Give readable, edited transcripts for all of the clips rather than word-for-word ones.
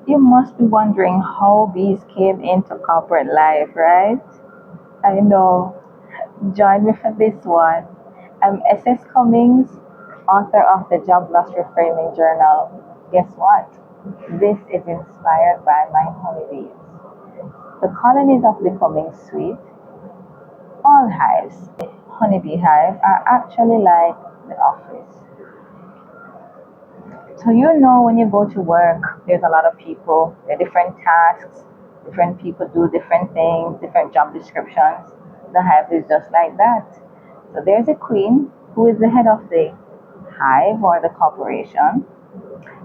You must be wondering how bees came into corporate life, right? I know. Join me for this one. I'm SS Cummings, author of the Job Loss Reframing Journal. Guess what? This is inspired by my honeybees. The colonies of becoming sweet. All hives, honeybee hive, are actually like the office. So when you go to work, there's a lot of people, there are different tasks, different people do different things, different job descriptions. The hive is just like that. So there's a queen who is the head of the hive or the corporation.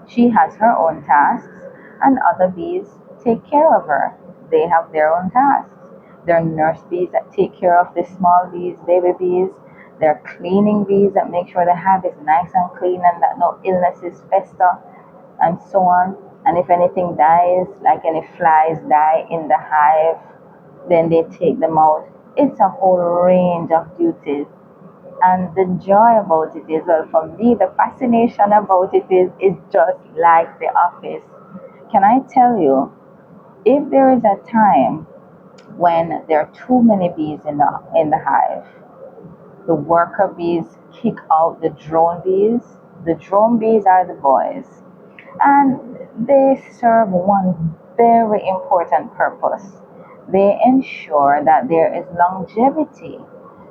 She has her own tasks, and other bees take care of her. They have their own tasks. There are nurse bees that take care of the small bees, baby bees. There are cleaning bees that make sure the hive is nice and clean and that no illnesses fester, and so on. And if anything dies, like any flies die in the hive, then they take them out. It's a whole range of duties. And the joy about it is, well, for me, the fascination about it is just like the office. Can I tell you, if there is a time when there are too many bees in the hive, the worker bees kick out the drone bees. The drone bees are the boys, and they serve one very important purpose. They ensure that there is longevity.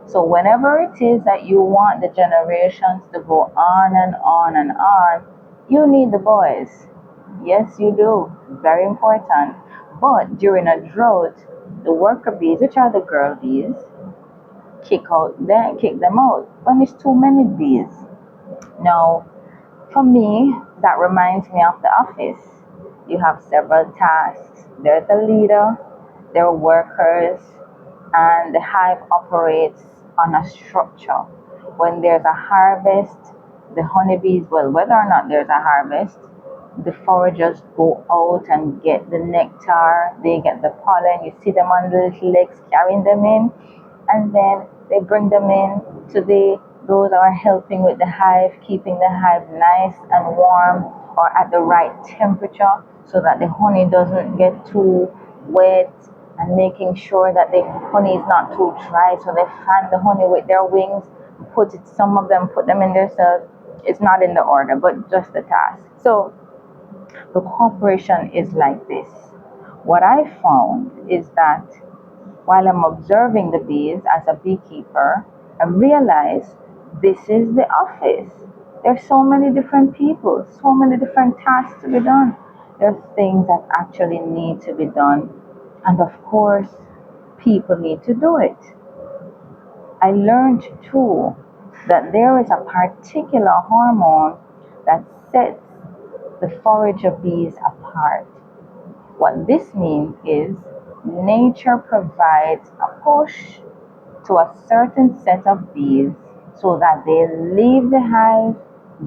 So, whenever it is that you want the generations to go on and on and on, you need the boys. Yes, you do. Very important. But during a drought, the worker bees, which are the girl bees, kick them out when it's too many bees. Now, for me, that reminds me of the office. You have several tasks. There's a leader, there are workers, and the hive operates on a structure. When there's a harvest, the honeybees, well, whether or not there's a harvest, the foragers go out and get the nectar, they get the pollen. You see them on the little legs carrying them in, and then they bring them in to those are helping with the hive, keeping the hive nice and warm or at the right temperature so that the honey doesn't get too wet, and making sure that the honey is not too dry. So they fan the honey with their wings, some of them put them in their cells. It's not in the order, but just the task. So the corporation is like this. What I found is that while I'm observing the bees as a beekeeper, I realize this is the office. There's so many different people, so many different tasks to be done. There's things that actually need to be done. And of course, people need to do it. I learned too that there is a particular hormone that sets the forager bees apart. What this means is nature provides a push to a certain set of bees so that they leave the hive,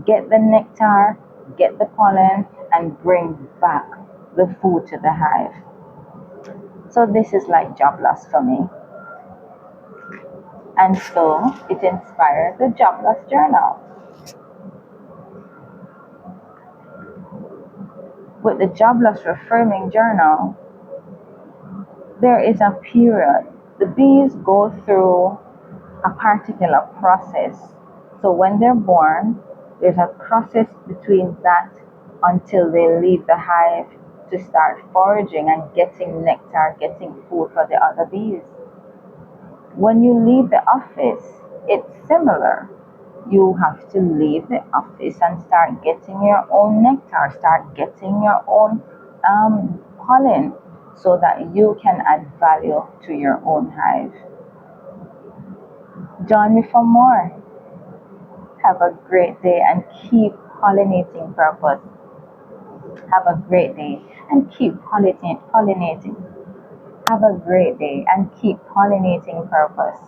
get the nectar, get the pollen, and bring back the food to the hive. So this is like job loss for me. And so it inspired the Job Loss Journal. With the Job Loss Reframing Journal, there is a period. The bees go through a particular process. So when they're born, there's a process between that until they leave the hive to start foraging and getting nectar, getting food for the other bees. When you leave the office, it's similar. You have to leave the office and start getting your own nectar, start getting your own pollen so that you can add value to your own hive. Join me for more. Have a great day and keep pollinating purpose. Have a great day and keep pollinating. Have a great day and keep pollinating purpose.